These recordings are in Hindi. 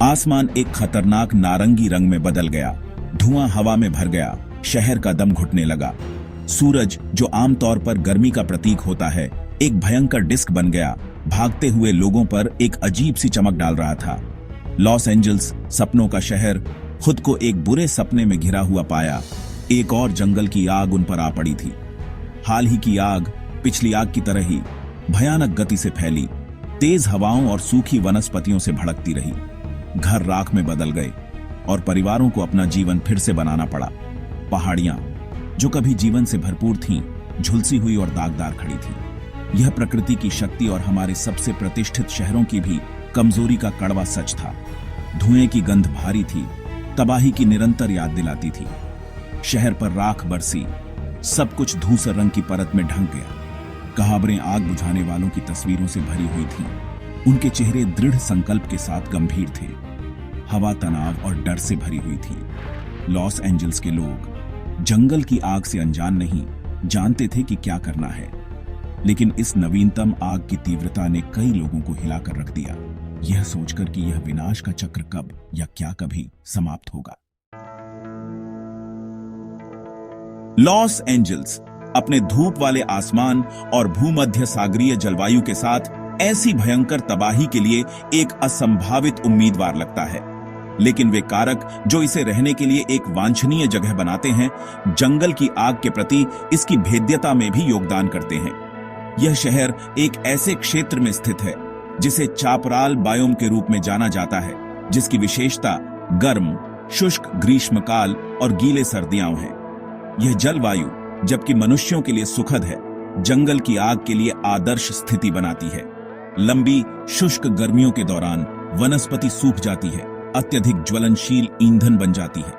आसमान एक खतरनाक नारंगी रंग में बदल गया, धुआं हवा में भर गया, शहर का दम घुटने लगा। सूरज, जो आमतौर पर गर्मी का प्रतीक होता है, एक भयंकर डिस्क बन गया, भागते हुए लोगों पर एक अजीब सी चमक डाल रहा था। लॉस एंजल्स, सपनों का शहर, खुद को एक बुरे सपने में घिरा हुआ पाया। एक और जंगल की आग उन पर आ पड़ी थी। हाल ही की आग पिछली आग की तरह ही भयानक गति से फैली, तेज हवाओं और सूखी वनस्पतियों से भड़कती रही। घर राख में बदल गए और परिवारों को अपना जीवन फिर से बनाना पड़ा। पहाड़ियां, जो कभी जीवन से भरपूर थीं, झुलसी हुई और दागदार खड़ी थीं। यह प्रकृति की शक्ति और हमारे सबसे प्रतिष्ठित शहरों की भी कमजोरी का कड़वा सच था। धुएं की गंध भारी थी, तबाही की निरंतर याद दिलाती थी। शहर पर राख बरसी, सब कुछ धूसर रंग की परत में ढंक गया। कहावरें आग बुझाने वालों की तस्वीरों से भरी हुई थीं। उनके चेहरे दृढ़ संकल्प के साथ गंभीर थे। हवा तनाव और डर से भरी हुई थी। लॉस एंजल्स के लोग जंगल की आग से अनजान नहीं, जानते थे कि क्या करना है। लेकिन इस नवीनतम आग की तीव्रता ने कई लोगों को हिलाकर रख दिया, यह सोचकर कि यह विनाश का चक्र कब या क्या कभी समाप्त होगा। लॉस एंजल्स अपने धूप वाले आसमान और भूमध्य सागरीय जलवायु के साथ ऐसी भयंकर तबाही के लिए एक असंभावित उम्मीदवार लगता है। लेकिन वे कारक जो इसे रहने के लिए एक वांछनीय जगह बनाते हैं, जंगल की आग के प्रति इसकी भेद्यता में भी योगदान करते हैं। यह शहर एक ऐसे क्षेत्र में स्थित है जिसे चापराल बायोम के रूप में जाना जाता है, जिसकी विशेषता गर्म, शुष्क ग्रीष्मकाल और गीले सर्दियां हैं। यह जलवायु, जबकि मनुष्यों के लिए सुखद है, जंगल की आग के लिए आदर्श स्थिति बनाती है। लंबी शुष्क गर्मियों के दौरान वनस्पति सूख जाती है, अत्यधिक ज्वलनशील ईंधन बन जाती है।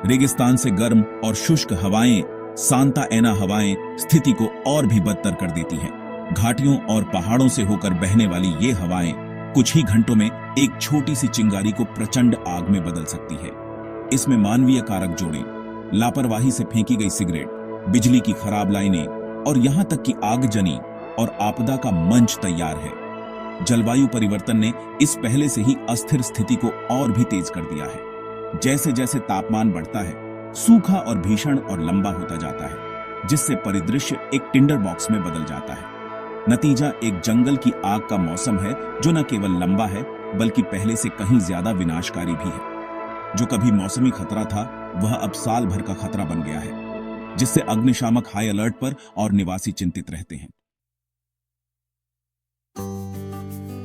रेगिस्तान से गर्म और शुष्क हवाएं, सांता एना हवाएं, स्थिति को और भी बदतर कर देती हैं। घाटियों और पहाड़ों से होकर बहने वाली ये हवाएं कुछ ही घंटों में एक छोटी सी चिंगारी को प्रचंड आग में बदल सकती है। इसमें मानवीय कारक जोड़ें, लापरवाही से फेंकी गई सिगरेट, बिजली की खराब लाइनें और यहां तक कि आगजनी और आपदा का मंच तैयार है। जलवायु परिवर्तन ने इस पहले से ही अस्थिर स्थिति को और भी तेज कर दिया है। जैसे जैसे तापमान बढ़ता है, सूखा और भीषण और लंबा होता जाता है, जिससे परिदृश्य एक टिंडर बॉक्स में बदल जाता है। नतीजा एक जंगल की आग का मौसम है जो न केवल लंबा है बल्कि पहले से कहीं ज्यादा विनाशकारी भी है। जो कभी मौसमी खतरा था, वह अब साल भर का खतरा बन गया है, जिससे अग्निशामक हाई अलर्ट पर और निवासी चिंतित रहते हैं।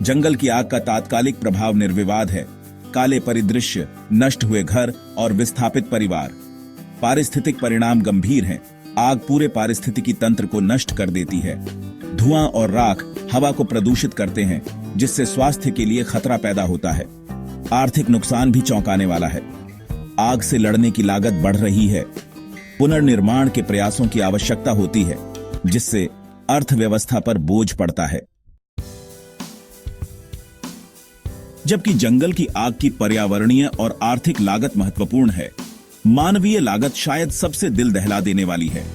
जंगल की आग का तात्कालिक प्रभाव निर्विवाद है। काले परिदृश्य, नष्ट हुए घर और विस्थापित परिवार। पारिस्थितिक परिणाम गंभीर हैं। आग पूरे पारिस्थितिकी तंत्र को नष्ट कर देती है। धुआं और राख हवा को प्रदूषित करते हैं, जिससे स्वास्थ्य के लिए खतरा पैदा होता है। आर्थिक नुकसान भी चौंकाने वाला है। आग से लड़ने की लागत बढ़ रही है। पुनर्निर्माण के प्रयासों की आवश्यकता होती है, जिससे अर्थव्यवस्था पर बोझ पड़ता है। जबकि जंगल की आग की पर्यावरणीय और आर्थिक लागत महत्वपूर्ण है, मानवीय लागत शायद सबसे दिल दहला देने वाली है।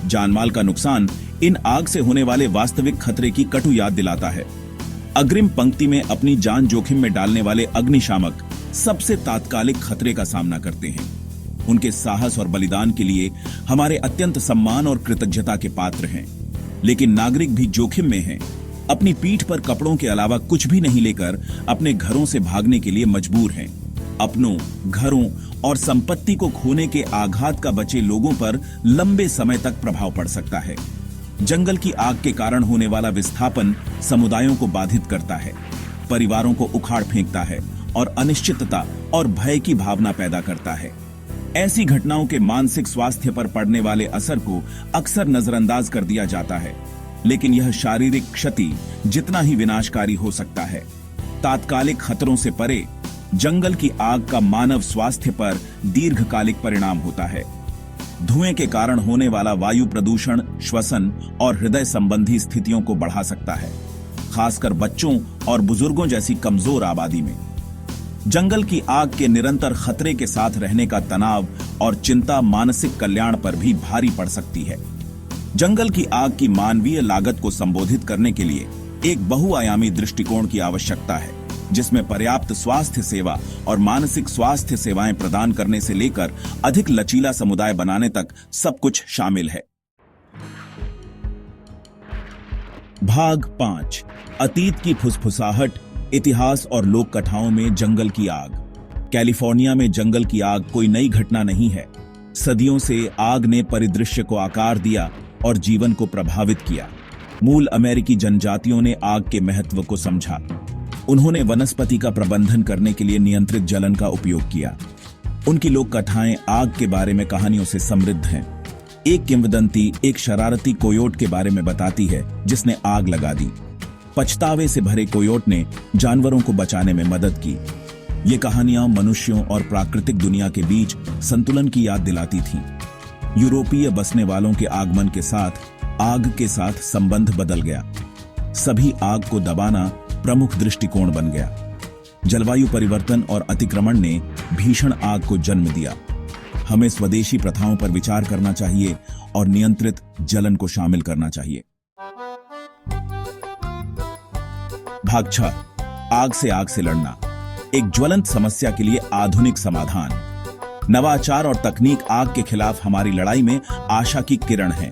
जानमाल का नुकसान इन आग से होने वाले वास्तविक खतरे की कटु याद दिलाता है। अग्रिम पंक्ति में अपनी जान जोखिम में डालने वाले अग्निशामक सबसे तात्कालिक खतरे का सामना करते हैं। उनके साहस और बलिदान के लिए हमारे अत्यंत सम्मान और कृतज्ञता के पात्र हैं। लेकिन नागरिक भी जोखिम में हैं। अपनी पीठ पर कपड़ों के अलावा कुछ भी नहीं लेकर अपने घरों से भागने के लिए मजबूर हैं। अपनों, घरों और संपत्ति को खोने के आघात का बचे लोगों पर लंबे समय तक प्रभाव पड़ सकता है। जंगल की आग के कारण होने वाला विस्थापन समुदायों को बाधित करता है, परिवारों को उखाड़ फेंकता है और अनिश्चितता और भय की भावना पैदा करता है। ऐसी घटनाओं के मानसिक स्वास्थ्य पर पड़ने वाले असर को अक्सर नजरअंदाज कर दिया जाता है, लेकिन यह शारीरिक क्षति जितना ही विनाशकारी हो सकता है। तात्कालिक खतरों से परे जंगल की आग का मानव स्वास्थ्य पर दीर्घकालिक परिणाम होता है। धुएं के कारण होने वाला वायु प्रदूषण श्वसन और हृदय संबंधी स्थितियों को बढ़ा सकता है, खासकर बच्चों और बुजुर्गों जैसी कमजोर आबादी में। जंगल की आग के निरंतर खतरे के साथ रहने का तनाव और चिंता मानसिक कल्याण पर भी भारी पड़ सकती है। जंगल की आग की मानवीय लागत को संबोधित करने के लिए एक बहुआयामी दृष्टिकोण की आवश्यकता है। जिसमें पर्याप्त स्वास्थ्य सेवा और मानसिक स्वास्थ्य सेवाएं प्रदान करने से लेकर अधिक लचीला समुदाय बनाने तक सब कुछ शामिल है। भाग 5, अतीत की फुसफुसाहट, इतिहास और लोक कथाओं में जंगल की आग। कैलिफोर्निया में जंगल की आग कोई नई घटना नहीं है। सदियों से आग ने परिदृश्य को आकार दिया और जीवन को प्रभावित किया। मूल अमेरिकी जनजातियों ने आग के महत्व को समझा। उन्होंने वनस्पति का प्रबंधन करने के लिए नियंत्रित जलन का उपयोग किया। उनकी लोक कथाएं आग के बारे में कहानियों से समृद्ध हैं। एक किंवदंती एक शरारती कोयोट के बारे में बताती है जिसने आग लगा दी। पछतावे से भरे कोयोट ने जानवरों को बचाने में मदद की। ये कहानियां मनुष्यों और प्राकृतिक दुनिया के बीच संतुलन की याद दिलाती थीं। यूरोपीय बसने वालों के आगमन के साथ आग के साथ संबंध बदल गया। सभी आग को दबाना प्रमुख दृष्टिकोण बन गया। जलवायु परिवर्तन और अतिक्रमण ने भीषण आग को जन्म दिया। हमें स्वदेशी प्रथाओं पर विचार करना चाहिए और नियंत्रित जलन को शामिल करना चाहिए। भाग 6, आग से लड़ना, एक ज्वलंत समस्या के लिए आधुनिक समाधान। नवाचार और तकनीक आग के खिलाफ हमारी लड़ाई में आशा की किरण है।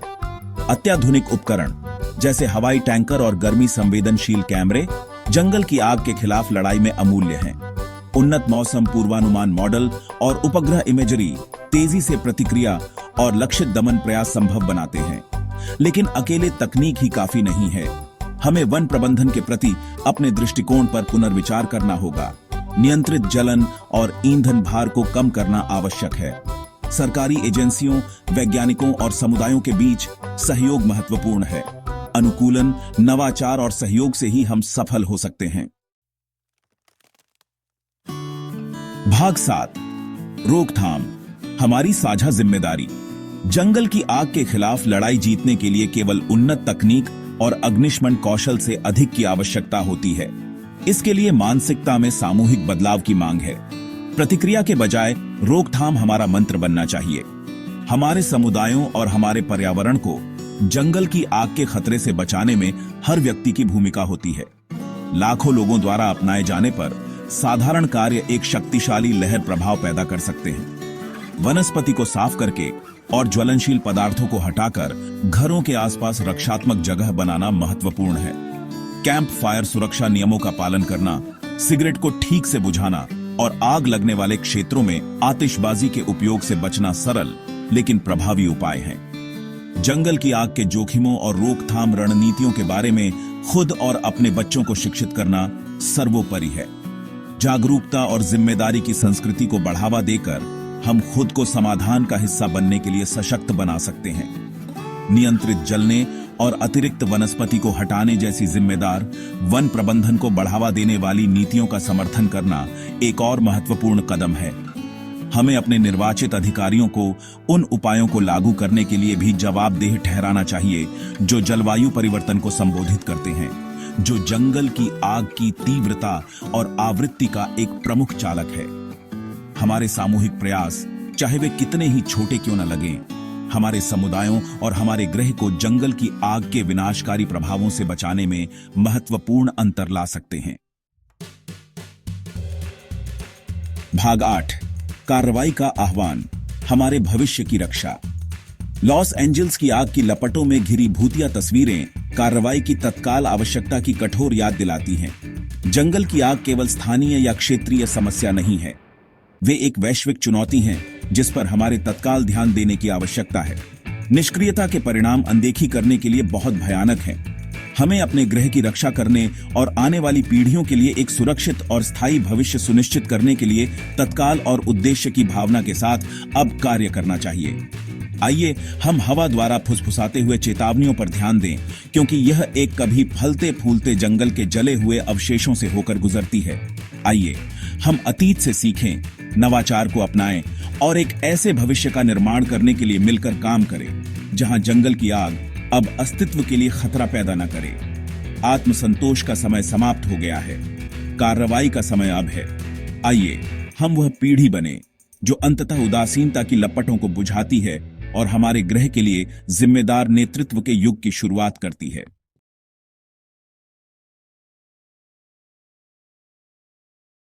अत्याधुनिक उपकरण जैसे हवाई टैंकर और गर्मी संवेदनशील कैमरे जंगल की आग के खिलाफ लड़ाई में अमूल्य हैं। उन्नत मौसम पूर्वानुमान मॉडल और उपग्रह इमेजरी तेजी से प्रतिक्रिया और लक्षित दमन प्रयास संभव बनाते हैं। लेकिन अकेले तकनीक ही काफी नहीं है। हमें वन प्रबंधन के प्रति अपने दृष्टिकोण पर पुनर्विचार करना होगा। नियंत्रित जलन और ईंधन भार को कम करना आवश्यक है। सरकारी एजेंसियों, वैज्ञानिकों और समुदायों के बीच सहयोग महत्वपूर्ण है। अनुकूलन, नवाचार और सहयोग से ही हम सफल हो सकते हैं। भाग 7, रोकथाम, हमारी साझा जिम्मेदारी। जंगल की आग के खिलाफ लड़ाई जीतने के लिए केवल उन्नत तकनीक और अग्निशमन कौशल से अधिक की आवश्यकता होती है। इसके लिए मानसिकता में सामूहिक बदलाव की मांग है। प्रतिक्रिया के बजाय रोकथाम हमारा मंत्र बनना चाहिए। हमारे समुदायों और हमारे पर्यावरण को जंगल की आग के खतरे से बचाने में हर व्यक्ति की भूमिका होती है। लाखों लोगों द्वारा अपनाए जाने पर साधारण कार्य एक शक्तिशाली लहर प्रभाव पैदा कर सकते हैं। वनस्पति को साफ करके और ज्वलनशील पदार्थों को हटाकर घरों के आसपास रक्षात्मक जगह बनाना महत्वपूर्ण है। कैंप फायर सुरक्षा नियमों का पालन करना, सिगरेट को ठीक से बुझाना और आग लगने वाले क्षेत्रों में आतिशबाजी के उपयोग से बचना सरल लेकिन प्रभावी उपाय हैं। जंगल की आग के जोखिमों और रोकथाम रणनीतियों के बारे में खुद और अपने बच्चों को शिक्षित करना सर्वोपरि है। जागरूकता और जिम्मेदारी की संस्कृति को बढ़ावा देकर हम खुद को समाधान का हिस्सा बनने के लिए सशक्त बना सकते हैं। नियंत्रित जलने और अतिरिक्त वनस्पति को हटाने जैसी जिम्मेदार वन प्रबंधन को बढ़ावा देने वाली नीतियों का समर्थन करना एक और महत्वपूर्ण कदम है। हमें अपने निर्वाचित अधिकारियों को उन उपायों को लागू करने के लिए भी जवाबदेह ठहराना चाहिए जो जलवायु परिवर्तन को संबोधित करते हैं, जो जंगल की आग की तीव्रता और आवृत्ति का एक प्रमुख चालक है। हमारे सामूहिक प्रयास, चाहे वे कितने ही छोटे क्यों न लगें, हमारे समुदायों और हमारे ग्रह को जंगल की आग के विनाशकारी प्रभावों से बचाने में महत्वपूर्ण अंतर ला सकते हैं। भाग 8, कार्रवाई का आह्वान, हमारे भविष्य की रक्षा। लॉस एंजल्स की आग की लपटों में घिरी भूतिया तस्वीरें कार्रवाई की तत्काल आवश्यकता की कठोर याद दिलाती हैं। जंगल की आग केवल स्थानीय या क्षेत्रीय समस्या नहीं है, वे एक वैश्विक चुनौती हैं जिस पर हमारे तत्काल ध्यान देने की आवश्यकता है। निष्क्रियता के परिणाम अनदेखी करने के लिए बहुत भयानक हैं। हमें अपने ग्रह की रक्षा करने और आने वाली पीढ़ियों के लिए एक सुरक्षित और स्थायी भविष्य सुनिश्चित करने के लिए तत्काल और उद्देश्य की भावना के साथ अब कार्य करना चाहिए। आइए हम हवा द्वारा फुसफुसाते हुए चेतावनियों पर ध्यान दें, क्योंकि यह एक कभी फलते फूलते जंगल के जले हुए अवशेषों से होकर गुजरती है। आइए हम अतीत से सीखें, नवाचार को अपनाएं और एक ऐसे भविष्य का निर्माण करने के लिए मिलकर काम करें जहां जंगल की आग अब अस्तित्व के लिए खतरा पैदा न करे। आत्मसंतोष का समय समाप्त हो गया है, कार्रवाई का समय अब है। आइए हम वह पीढ़ी बने जो अंततः उदासीनता की लपटों को बुझाती है और हमारे ग्रह के लिए जिम्मेदार नेतृत्व के युग की शुरुआत करती है।